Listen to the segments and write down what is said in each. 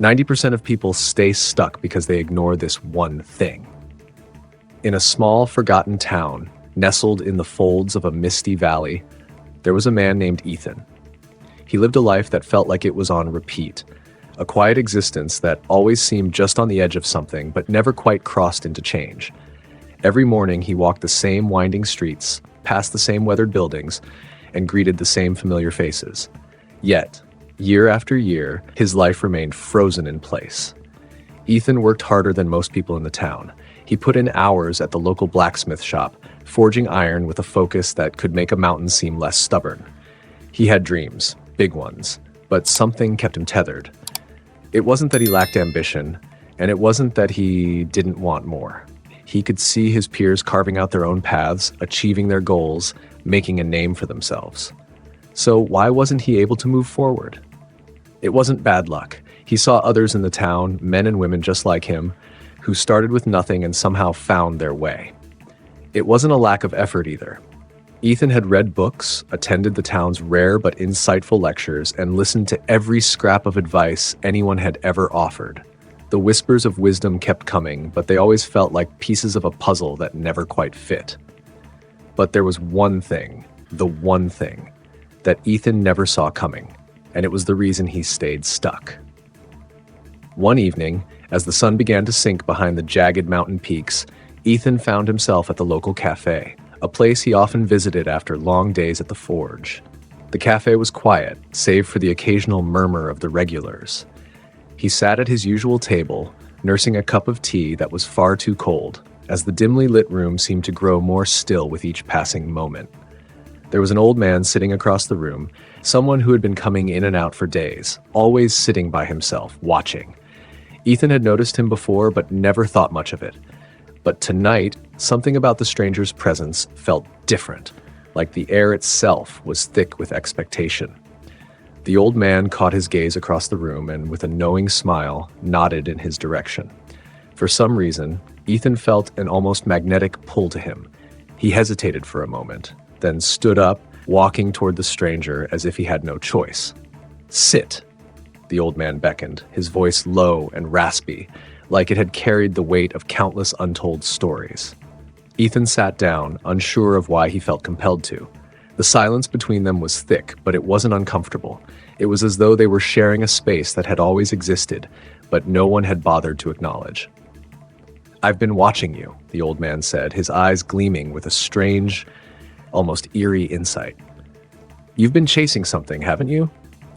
90% of people stay stuck because they ignore this one thing. In a small, forgotten town, nestled in the folds of a misty valley, there was a man named Ethan. He lived a life that felt like it was on repeat, a quiet existence that always seemed just on the edge of something but never quite crossed into change. Every morning he walked the same winding streets, passed the same weathered buildings, and greeted the same familiar faces. Yet, year after year, his life remained frozen in place. Ethan worked harder than most people in the town. He put in hours at the local blacksmith shop, forging iron with a focus that could make a mountain seem less stubborn. He had dreams, big ones, but something kept him tethered. It wasn't that he lacked ambition, and it wasn't that he didn't want more. He could see his peers carving out their own paths, achieving their goals, making a name for themselves. So why wasn't he able to move forward? It wasn't bad luck. He saw others in the town, men and women just like him, who started with nothing and somehow found their way. It wasn't a lack of effort either. Ethan had read books, attended the town's rare but insightful lectures, and listened to every scrap of advice anyone had ever offered. The whispers of wisdom kept coming, but they always felt like pieces of a puzzle that never quite fit. But there was one thing, the one thing, that Ethan never saw coming, and it was the reason he stayed stuck. One evening, as the sun began to sink behind the jagged mountain peaks, Ethan found himself at the local cafe, a place he often visited after long days at the forge. The cafe was quiet, save for the occasional murmur of the regulars. He sat at his usual table, nursing a cup of tea that was far too cold, as the dimly lit room seemed to grow more still with each passing moment. There was an old man sitting across the room, someone who had been coming in and out for days, always sitting by himself, watching. Ethan had noticed him before, but never thought much of it. But tonight, something about the stranger's presence felt different, like the air itself was thick with expectation. The old man caught his gaze across the room and, with a knowing smile, nodded in his direction. For some reason, Ethan felt an almost magnetic pull to him. He hesitated for a moment, then stood up, walking toward the stranger as if he had no choice. "Sit," the old man beckoned, his voice low and raspy, like it had carried the weight of countless untold stories. Ethan sat down, unsure of why he felt compelled to. The silence between them was thick, but it wasn't uncomfortable. It was as though they were sharing a space that had always existed, but no one had bothered to acknowledge. "I've been watching you," the old man said, his eyes gleaming with a strange, almost eerie insight. "You've been chasing something, haven't you?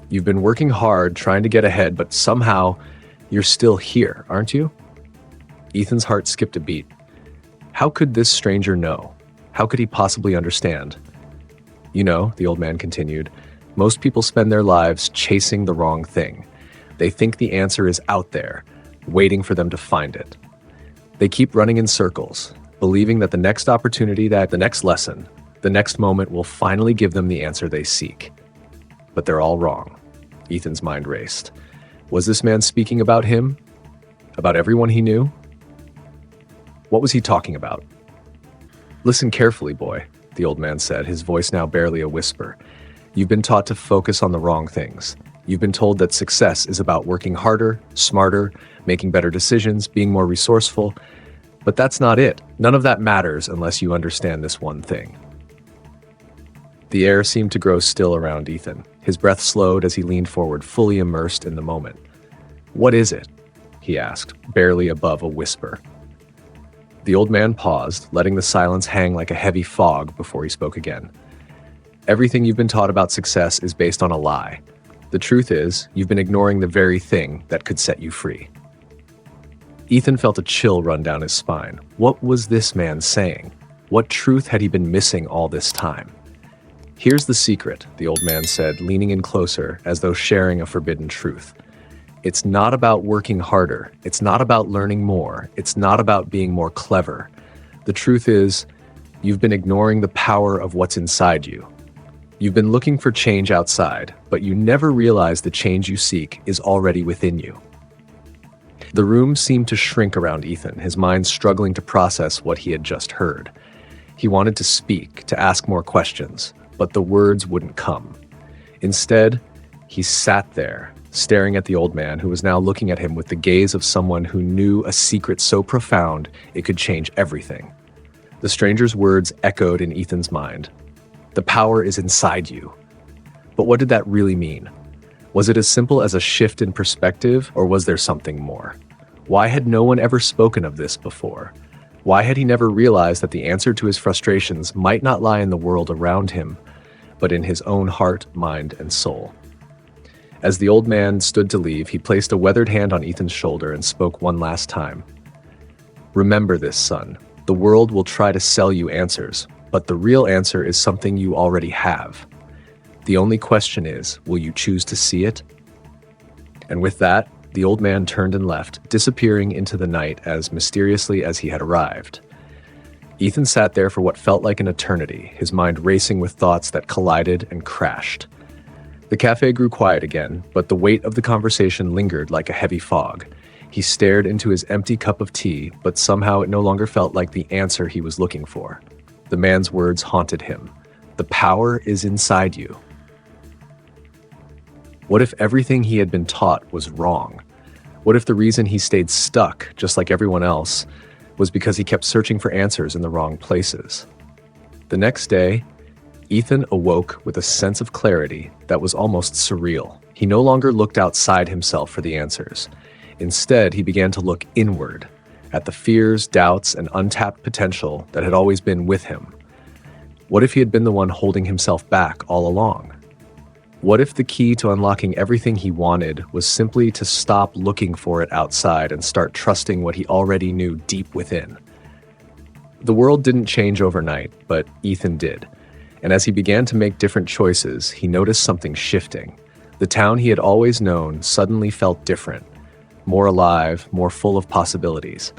You've been working hard, trying to get ahead, but somehow you're still here, aren't you?" Ethan's heart skipped a beat. How could this stranger know? How could he possibly understand? "You know," the old man continued, "most people spend their lives chasing the wrong thing. They think the answer is out there, waiting for them to find it. They keep running in circles, believing that the next opportunity, that the next lesson, the next moment will finally give them the answer they seek. But they're all wrong." Ethan's mind raced. Was this man speaking about him? About everyone he knew? What was he talking about? "Listen carefully, boy," the old man said, his voice now barely a whisper. "You've been taught to focus on the wrong things. You've been told that success is about working harder, smarter, making better decisions, being more resourceful. But that's not it. None of that matters unless you understand this one thing." The air seemed to grow still around Ethan. His breath slowed as he leaned forward, fully immersed in the moment. "What is it?" he asked, barely above a whisper. The old man paused, letting the silence hang like a heavy fog before he spoke again. "Everything you've been taught about success is based on a lie. The truth is, you've been ignoring the very thing that could set you free." Ethan felt a chill run down his spine. What was this man saying? What truth had he been missing all this time? "Here's the secret," the old man said, leaning in closer as though sharing a forbidden truth. "It's not about working harder. It's not about learning more. It's not about being more clever. The truth is, you've been ignoring the power of what's inside you. You've been looking for change outside, but you never realize the change you seek is already within you." The room seemed to shrink around Ethan, his mind struggling to process what he had just heard. He wanted to speak, to ask more questions, but the words wouldn't come. Instead, he sat there, staring at the old man who was now looking at him with the gaze of someone who knew a secret so profound it could change everything. The stranger's words echoed in Ethan's mind. The power is inside you. But what did that really mean? Was it as simple as a shift in perspective, or was there something more? Why had no one ever spoken of this before? Why had he never realized that the answer to his frustrations might not lie in the world around him, but in his own heart, mind, and soul? As the old man stood to leave, he placed a weathered hand on Ethan's shoulder and spoke one last time. Remember this, son. The world will try to sell you answers, but the real answer is something you already have. The only question is, will you choose to see it? And with that, the old man turned and left, disappearing into the night as mysteriously as he had arrived. Ethan sat there for what felt like an eternity, his mind racing with thoughts that collided and crashed. The cafe grew quiet again, but the weight of the conversation lingered like a heavy fog. He stared into his empty cup of tea, but somehow it no longer felt like the answer he was looking for. The man's words haunted him. The power is inside you. What if everything he had been taught was wrong? What if the reason he stayed stuck, just like everyone else, was because he kept searching for answers in the wrong places? The next day, Ethan awoke with a sense of clarity that was almost surreal. He no longer looked outside himself for the answers. Instead, he began to look inward, at the fears, doubts, and untapped potential that had always been with him. What if he had been the one holding himself back all along? What if the key to unlocking everything he wanted was simply to stop looking for it outside and start trusting what he already knew deep within? The world didn't change overnight, but Ethan did. And as he began to make different choices, he noticed something shifting. The town he had always known suddenly felt different, more alive, more full of possibilities.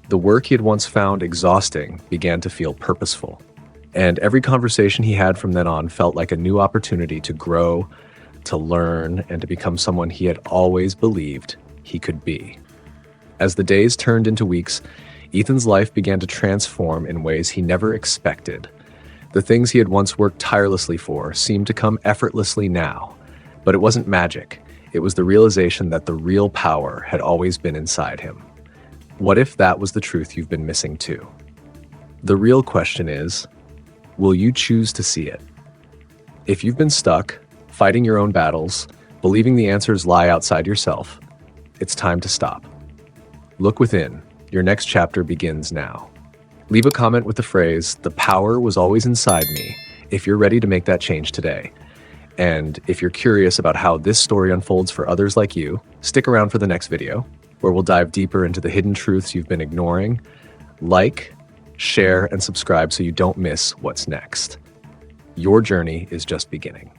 The work he had once found exhausting began to feel purposeful. And every conversation he had from then on felt like a new opportunity to grow, to learn, and to become someone he had always believed he could be. As the days turned into weeks, Ethan's life began to transform in ways he never expected. The things he had once worked tirelessly for seemed to come effortlessly now. But it wasn't magic. It was the realization that the real power had always been inside him. What if that was the truth you've been missing too? The real question is, will you choose to see it? If you've been stuck, fighting your own battles, believing the answers lie outside yourself, it's time to stop. Look within. Your next chapter begins now. Leave a comment with the phrase, "The power was always inside me," if you're ready to make that change today. And if you're curious about how this story unfolds for others like you, stick around for the next video, where we'll dive deeper into the hidden truths you've been ignoring. Like, share, and subscribe so you don't miss what's next. Your journey is just beginning.